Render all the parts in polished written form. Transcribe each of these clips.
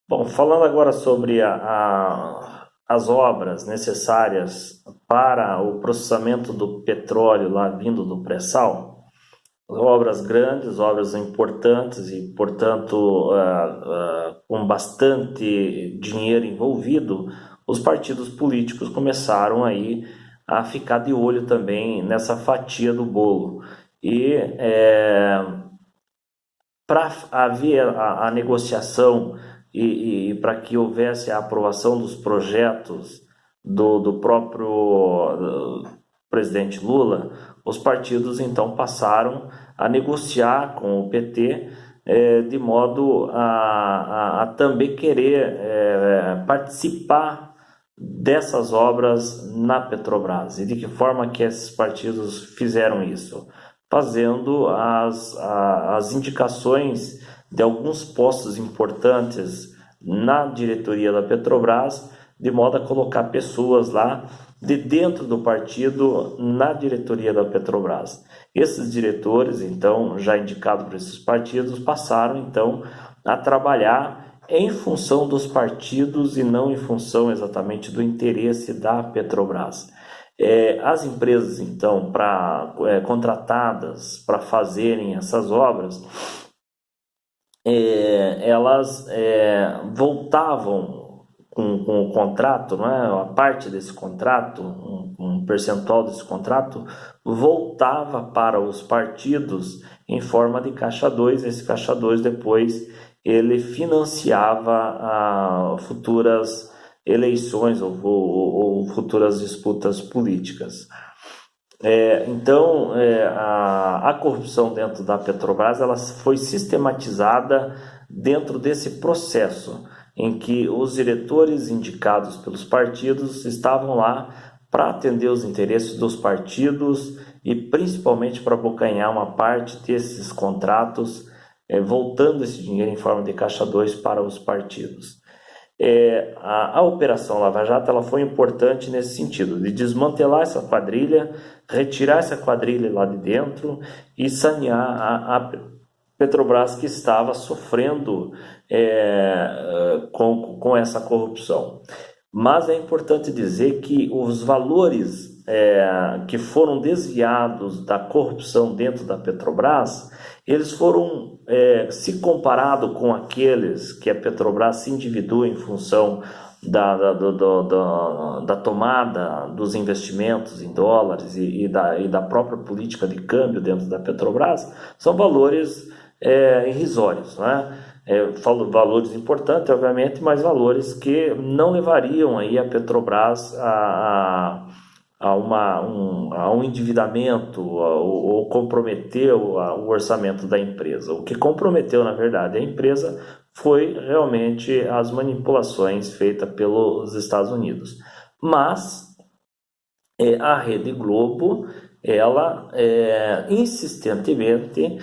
Bom, falando agora sobre as obras necessárias para o processamento do petróleo lá vindo do pré-sal, obras grandes, obras importantes e, portanto, com bastante dinheiro envolvido, os partidos políticos começaram aí a ficar de olho também nessa fatia do bolo. E para haver a negociação e para que houvesse a aprovação dos projetos do próprio presidente Lula, os partidos então passaram a negociar com o PT de modo a também querer participar dessas obras na Petrobras. E de que forma que esses partidos fizeram isso? Fazendo as indicações de alguns postos importantes na diretoria da Petrobras, de modo a colocar pessoas lá de dentro do partido na diretoria da Petrobras. Esses diretores, então, já indicados por esses partidos, passaram então a trabalhar em função dos partidos e não em função exatamente do interesse da Petrobras. As empresas, então, contratadas para fazerem essas obras, elas voltavam com o contrato, não é? A parte desse contrato, um percentual desse contrato, voltava para os partidos em forma de caixa 2. Esse caixa 2 depois ele financiava futuras eleições ou futuras disputas políticas. Então, a corrupção dentro da Petrobras ela foi sistematizada dentro desse processo em que os diretores indicados pelos partidos estavam lá para atender os interesses dos partidos e principalmente para abocanhar uma parte desses contratos, voltando esse dinheiro em forma de caixa 2 para os partidos. A Operação Lava Jato ela foi importante nesse sentido, de desmantelar essa quadrilha, retirar essa quadrilha lá de dentro e sanear a Petrobras que estava sofrendo com essa corrupção. Mas é importante dizer que os valores que foram desviados da corrupção dentro da Petrobras, eles foram, se comparado com aqueles que a Petrobras se endividou em função da tomada dos investimentos em dólares e da própria política de câmbio dentro da Petrobras, são valores irrisórios, né? Falo valores importantes, obviamente, mas valores que não levariam aí a Petrobras a um endividamento ou comprometer o orçamento da empresa. O que comprometeu, na verdade, a empresa foi realmente as manipulações feitas pelos Estados Unidos. Mas a Rede Globo, ela insistentemente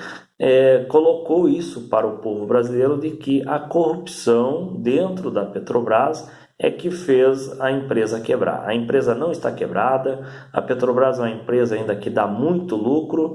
colocou isso para o povo brasileiro de que a corrupção dentro da Petrobras é que fez a empresa quebrar. A empresa não está quebrada, a Petrobras é uma empresa ainda que dá muito lucro,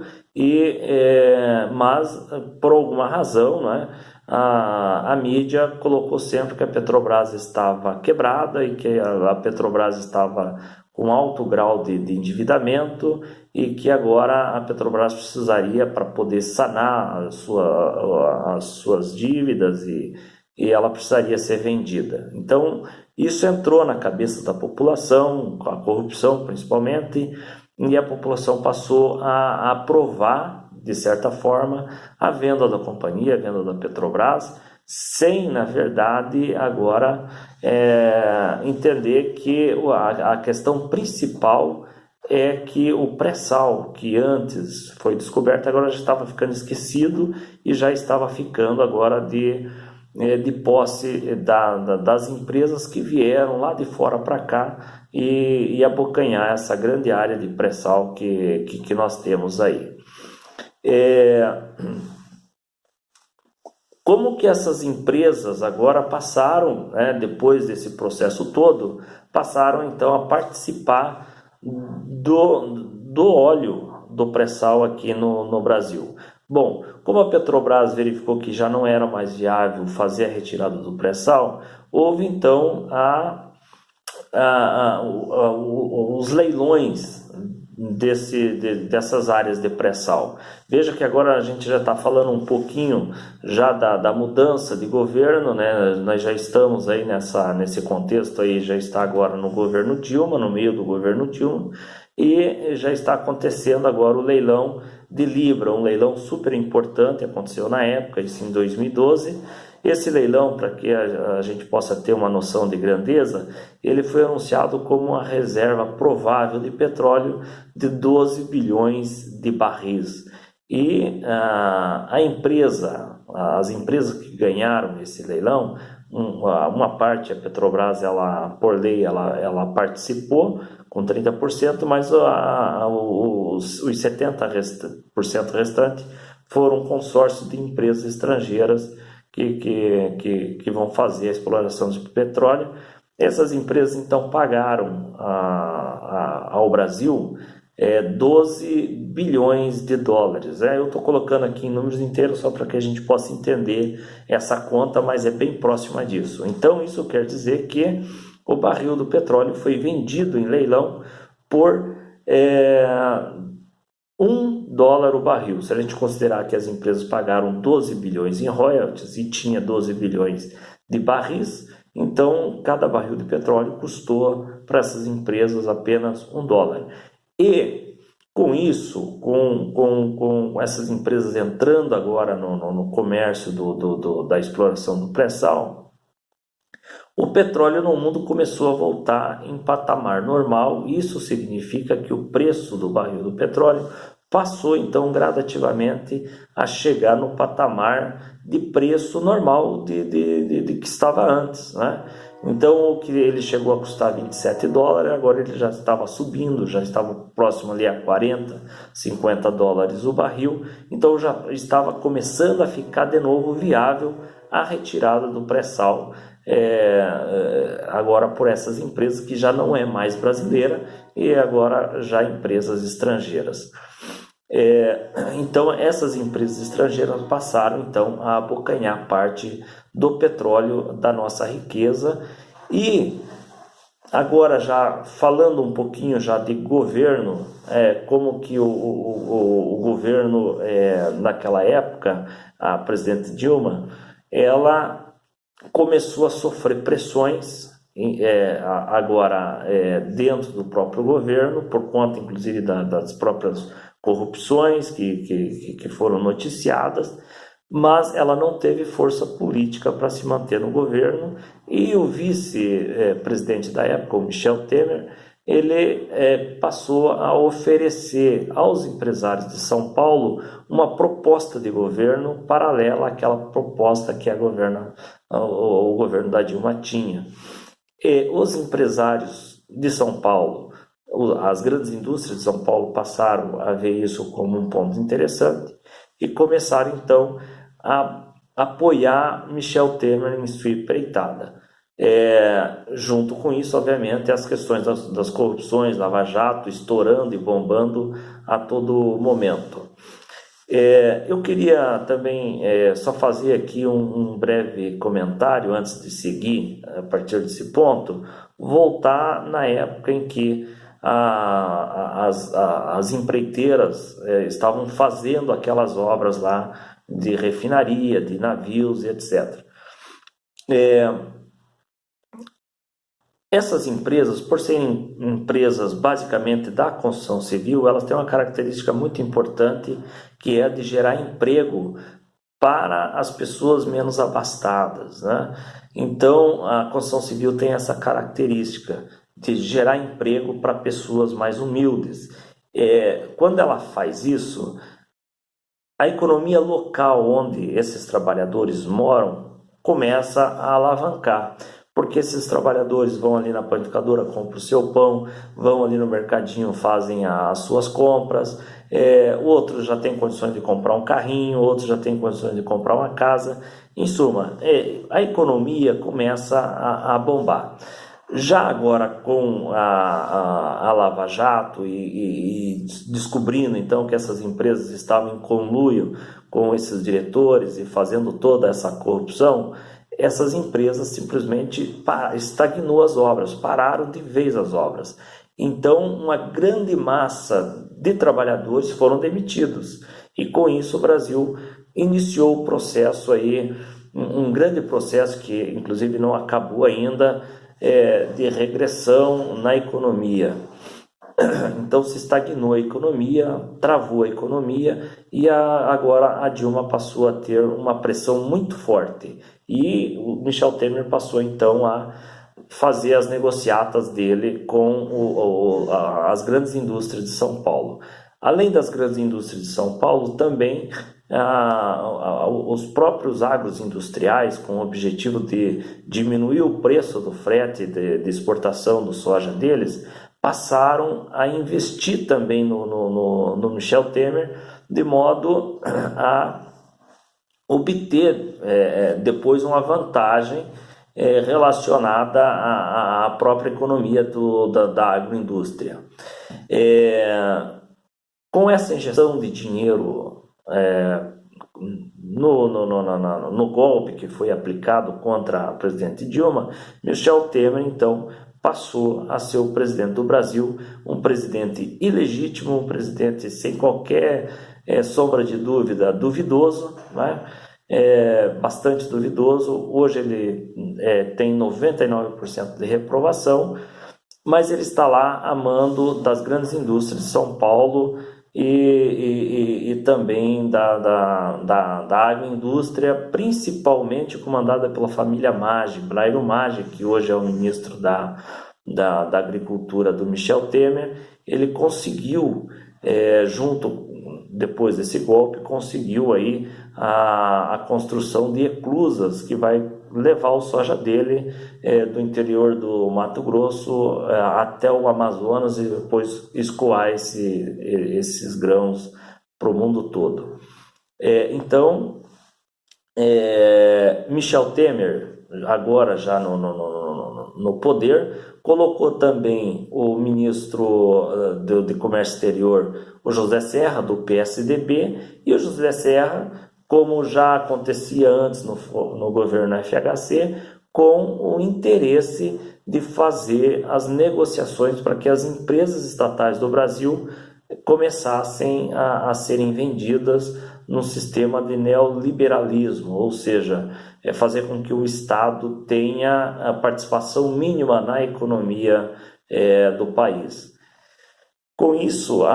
mas por alguma razão, né, a mídia colocou sempre que a Petrobras estava quebrada e que a Petrobras estava com alto grau de endividamento e que agora a Petrobras precisaria para poder sanar as suas dívidas e ela precisaria ser vendida. Então, isso entrou na cabeça da população, com a corrupção principalmente, e a população passou a aprovar, de certa forma, a venda da companhia, a venda da Petrobras, sem, na verdade, agora entender que a questão principal é que o pré-sal, que antes foi descoberto, agora já estava ficando esquecido e já estava ficando agora de posse das empresas que vieram lá de fora para cá e abocanhar essa grande área de pré-sal que nós temos aí. Como que essas empresas agora passaram, depois desse processo todo, passaram então a participar do óleo do pré-sal aqui no Brasil? Bom, como a Petrobras verificou que já não era mais viável fazer a retirada do pré-sal, houve então os leilões dessas áreas de pré-sal. Veja que agora a gente já está falando um pouquinho já da mudança de governo, né? Nós já estamos aí nesse contexto aí, já está agora no governo Dilma, no meio do governo Dilma, e já está acontecendo agora o leilão de Libra, um leilão super importante, aconteceu na época, isso em 2012. Esse leilão, para que a gente possa ter uma noção de grandeza, ele foi anunciado como uma reserva provável de petróleo de 12 bilhões de barris. E as empresas que ganharam esse leilão, uma parte, a Petrobras, por lei, ela participou com 30%, mas os 70% restantes foram um consórcio de empresas estrangeiras que vão fazer a exploração de petróleo. Essas empresas então pagaram ao Brasil 12 bilhões de dólares. Eu estou colocando aqui em números inteiros só para que a gente possa entender essa conta, mas é bem próxima disso. Então isso quer dizer que o barril do petróleo foi vendido em leilão por $1 o barril. Se a gente considerar que as empresas pagaram 12 bilhões em royalties e tinha 12 bilhões de barris, então cada barril de petróleo custou para essas empresas apenas $1. E com isso, com essas empresas entrando agora no comércio da exploração do pré-sal, o petróleo no mundo começou a voltar em patamar normal. Isso significa que o preço do barril do petróleo passou então gradativamente a chegar no patamar de preço normal de que estava antes, né? Então o que ele chegou a custar $27, agora ele já estava subindo, já estava próximo ali a $40, $50 o barril, então já estava começando a ficar de novo viável a retirada do pré-sal, agora por essas empresas que já não é mais brasileira e agora já empresas estrangeiras. Então essas empresas estrangeiras passaram então a abocanhar parte do petróleo da nossa riqueza. E agora, já falando um pouquinho já de governo, como que o governo naquela época, a presidente Dilma, ela começou a sofrer pressões agora dentro do próprio governo, por conta inclusive das próprias corrupções que foram noticiadas, mas ela não teve força política para se manter no governo, e o vice-presidente da época, o Michel Temer, ele passou a oferecer aos empresários de São Paulo uma proposta de governo paralela àquela proposta que o governo da Dilma tinha. E os empresários de São Paulo, as grandes indústrias de São Paulo, passaram a ver isso como um ponto interessante e começaram então a apoiar Michel Temer em sua empreitada. Junto com isso, obviamente, as questões das corrupções, Lava Jato, estourando e bombando a todo momento. Eu queria também só fazer aqui um breve comentário antes de seguir a partir desse ponto, voltar na época em que as empreiteiras estavam fazendo aquelas obras lá de refinaria, de navios e etc. Essas empresas, por serem empresas basicamente da construção civil, elas têm uma característica muito importante, que é a de gerar emprego para as pessoas menos abastadas, né? Então, a construção civil tem essa característica de gerar emprego para pessoas mais humildes. Quando ela faz isso, a economia local onde esses trabalhadores moram começa a alavancar, porque esses trabalhadores vão ali na panificadora, compram o seu pão, vão ali no mercadinho, fazem as suas compras, outros já têm condições de comprar um carrinho, outros já têm condições de comprar uma casa. Em suma, a economia começa a bombar. Já agora com a Lava Jato e descobrindo então que essas empresas estavam em conluio com esses diretores e fazendo toda essa corrupção, essas empresas simplesmente estagnou as obras, pararam de vez as obras. Então, uma grande massa de trabalhadores foram demitidos. E com isso o Brasil iniciou o processo aí, um grande processo que inclusive não acabou ainda, de regressão na economia. Então se estagnou a economia, travou a economia e agora a Dilma passou a ter uma pressão muito forte. E o Michel Temer passou então a fazer as negociatas dele com as grandes indústrias de São Paulo. Além das grandes indústrias de São Paulo, também os próprios agroindustriais, com o objetivo de diminuir o preço do frete de exportação do soja deles, passaram a investir também no Michel Temer, de modo a obter depois uma vantagem relacionada à própria economia da agroindústria. Com essa injeção de dinheiro no golpe que foi aplicado contra a presidente Dilma, Michel Temer, então, passou a ser o presidente do Brasil, um presidente ilegítimo, um presidente sem qualquer sombra de dúvida, duvidoso, né? Bastante duvidoso. Hoje ele tem 99% de reprovação, mas ele está lá a mando das grandes indústrias de São Paulo e também da agroindústria, principalmente comandada pela família Maggi, Blairo Maggi, que hoje é o ministro da Agricultura do Michel Temer. Ele conseguiu, depois desse golpe, conseguiu aí a construção de esclusas que vai levar o soja dele do interior do Mato Grosso até o Amazonas e depois escoar esses grãos para o mundo todo. Então, Michel Temer, agora já no poder, colocou também o ministro de Comércio Exterior, o José Serra, do PSDB, e o José Serra, como já acontecia antes no governo FHC, com o interesse de fazer as negociações para que as empresas estatais do Brasil começassem a serem vendidas num sistema de neoliberalismo, ou seja, fazer com que o Estado tenha a participação mínima na economia do país. Com isso,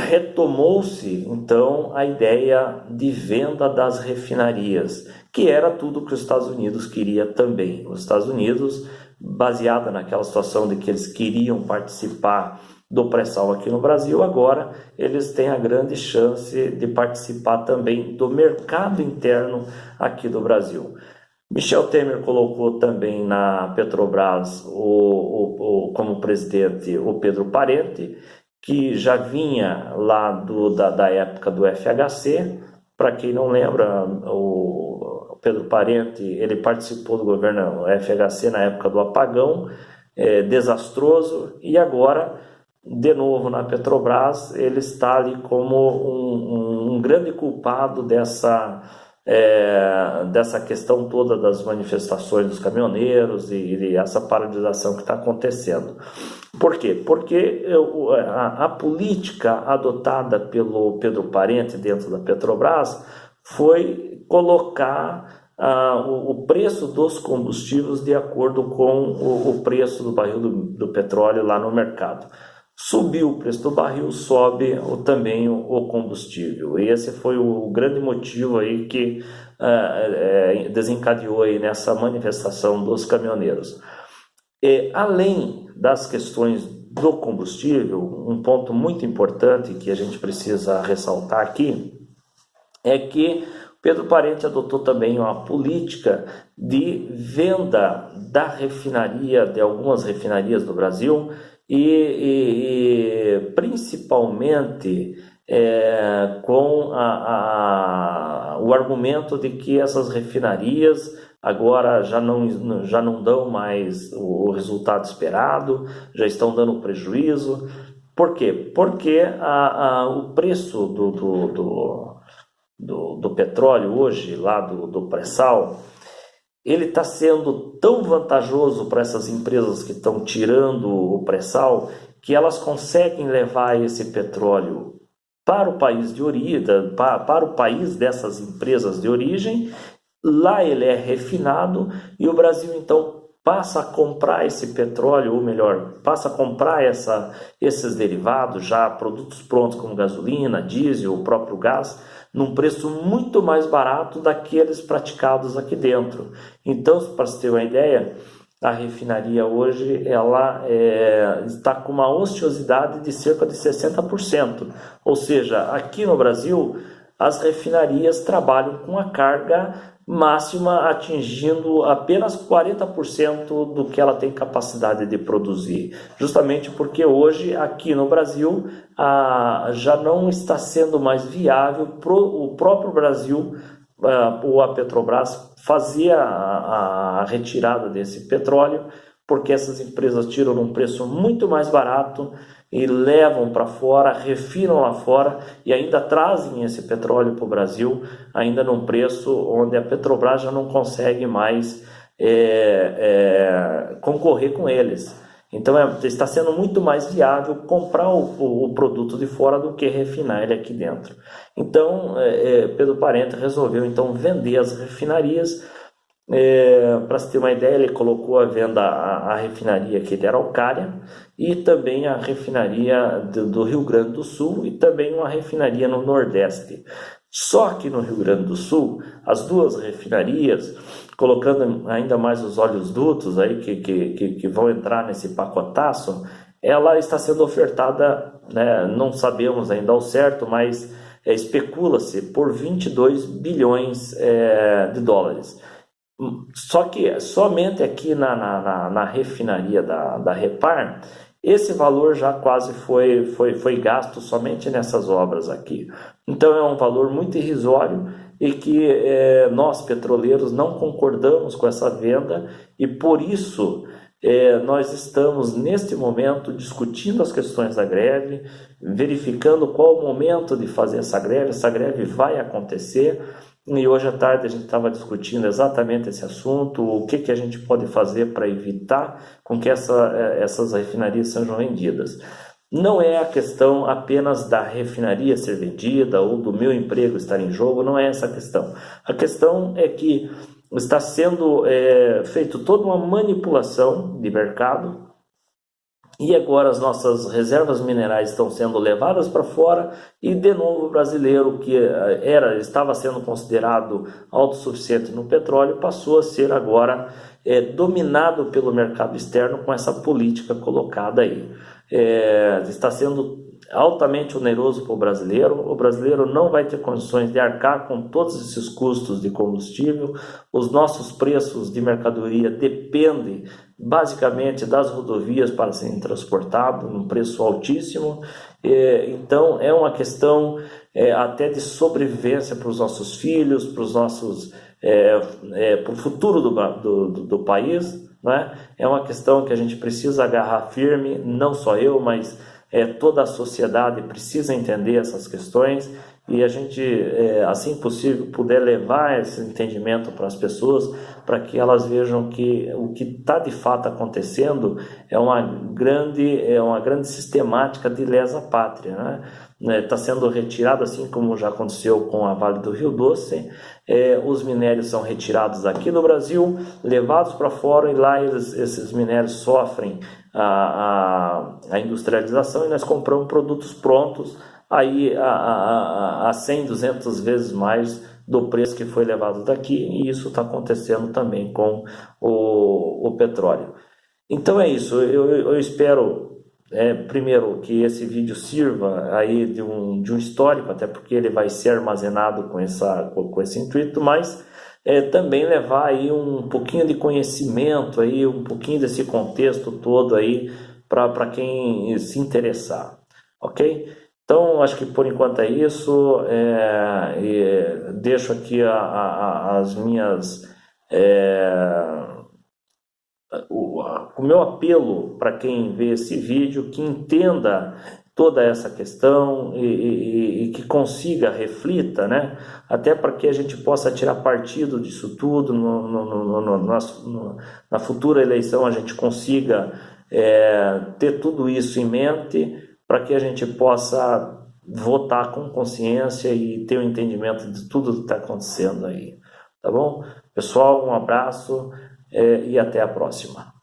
retomou-se então a ideia de venda das refinarias, que era tudo que os Estados Unidos queria também. Os Estados Unidos, baseada naquela situação de que eles queriam participar do pré-sal aqui no Brasil, agora eles têm a grande chance de participar também do mercado interno aqui do Brasil. Michel Temer colocou também na Petrobras como presidente o Pedro Parente, que já vinha lá da época do FHC. Para quem não lembra, o Pedro Parente ele participou do governo FHC na época do apagão desastroso, e agora, de novo na Petrobras, ele está ali como um grande culpado dessa questão toda das manifestações dos caminhoneiros e essa paralisação que está acontecendo. Por quê? Porque a política adotada pelo Pedro Parente dentro da Petrobras foi colocar o preço dos combustíveis de acordo com o preço do barril do petróleo lá no mercado. Subiu o preço do barril, sobe também o combustível. E esse foi o grande motivo aí que desencadeou aí nessa manifestação dos caminhoneiros. Além das questões do combustível, um ponto muito importante que a gente precisa ressaltar aqui é que Pedro Parente adotou também uma política de venda da refinaria, de algumas refinarias do Brasil, e principalmente com o argumento de que essas refinarias agora já não dão mais o resultado esperado, já estão dando prejuízo. Por quê? Porque o preço do petróleo hoje, lá do pré-sal, ele está sendo tão vantajoso para essas empresas que estão tirando o pré-sal, que elas conseguem levar esse petróleo para o país de origem, para o país dessas empresas de origem. Lá ele é refinado e o Brasil então passa a comprar esse petróleo, ou melhor, passa a comprar esses derivados, já produtos prontos como gasolina, diesel, o próprio gás, num preço muito mais barato daqueles praticados aqui dentro. Então, para você ter uma ideia, a refinaria hoje ela está com uma ociosidade de cerca de 60%. Ou seja, aqui no Brasil, as refinarias trabalham com a carga máxima, atingindo apenas 40% do que ela tem capacidade de produzir. Justamente porque hoje, aqui no Brasil, já não está sendo mais viável o próprio Brasil, ou a Petrobras, fazer a retirada desse petróleo, porque essas empresas tiram num preço muito mais barato e levam para fora, refinam lá fora e ainda trazem esse petróleo para o Brasil, ainda num preço onde a Petrobras já não consegue mais concorrer com eles. Então está sendo muito mais viável comprar o produto de fora do que refinar ele aqui dentro. Então Pedro Parente resolveu então vender as refinarias. Para se ter uma ideia, ele colocou à venda a refinaria aqui de Araucária e também a refinaria do Rio Grande do Sul e também uma refinaria no Nordeste. Só que no Rio Grande do Sul, as duas refinarias, colocando ainda mais os oleodutos aí que vão entrar nesse pacotaço, ela está sendo ofertada, né, não sabemos ainda ao certo, mas especula-se por 22 bilhões de dólares. Só que somente aqui na refinaria da Repar, esse valor já quase foi gasto somente nessas obras aqui. Então é um valor muito irrisório e que nós petroleiros não concordamos com essa venda e por isso nós estamos neste momento discutindo as questões da greve, verificando qual o momento de fazer essa greve. Essa greve vai acontecer. E hoje à tarde a gente estava discutindo exatamente esse assunto, o que a gente pode fazer para evitar com que essas refinarias sejam vendidas. Não é a questão apenas da refinaria ser vendida ou do meu emprego estar em jogo, não é essa a questão. A questão é que está sendo feita toda uma manipulação de mercado. E agora as nossas reservas minerais estão sendo levadas para fora e de novo o brasileiro que estava sendo considerado autossuficiente no petróleo passou a ser agora dominado pelo mercado externo com essa política colocada aí. Está sendo altamente oneroso para o brasileiro não vai ter condições de arcar com todos esses custos de combustível, os nossos preços de mercadoria dependem basicamente das rodovias para serem transportados num preço altíssimo, então é uma questão até de sobrevivência para os nossos filhos, para os nossos para o futuro do país, né? É uma questão que a gente precisa agarrar firme, não só eu, mas toda a sociedade precisa entender essas questões e a gente, assim possível, puder levar esse entendimento para as pessoas, para que elas vejam que o que está de fato acontecendo é uma grande sistemática de lesa pátria, né? Está sendo retirado, assim como já aconteceu com a Vale do Rio Doce, os minérios são retirados aqui no Brasil, levados para fora e lá esses minérios sofrem a industrialização e nós compramos produtos prontos aí a 100, 200 vezes mais do preço que foi levado daqui, e isso está acontecendo também com o petróleo. Então é isso, eu espero primeiro que esse vídeo sirva aí de um histórico, até porque ele vai ser armazenado com esse intuito, mas também levar aí um pouquinho de conhecimento, aí, um pouquinho desse contexto todo aí para quem se interessar, ok? Então, acho que por enquanto é isso. Deixo aqui as minhas o meu apelo para quem vê esse vídeo, que entenda toda essa questão e que consiga, reflita, né? Até para que a gente possa tirar partido disso tudo, na futura eleição a gente consiga ter tudo isso em mente, para que a gente possa votar com consciência e ter o entendimento de tudo que está acontecendo aí, tá bom? Pessoal, um abraço e até a próxima.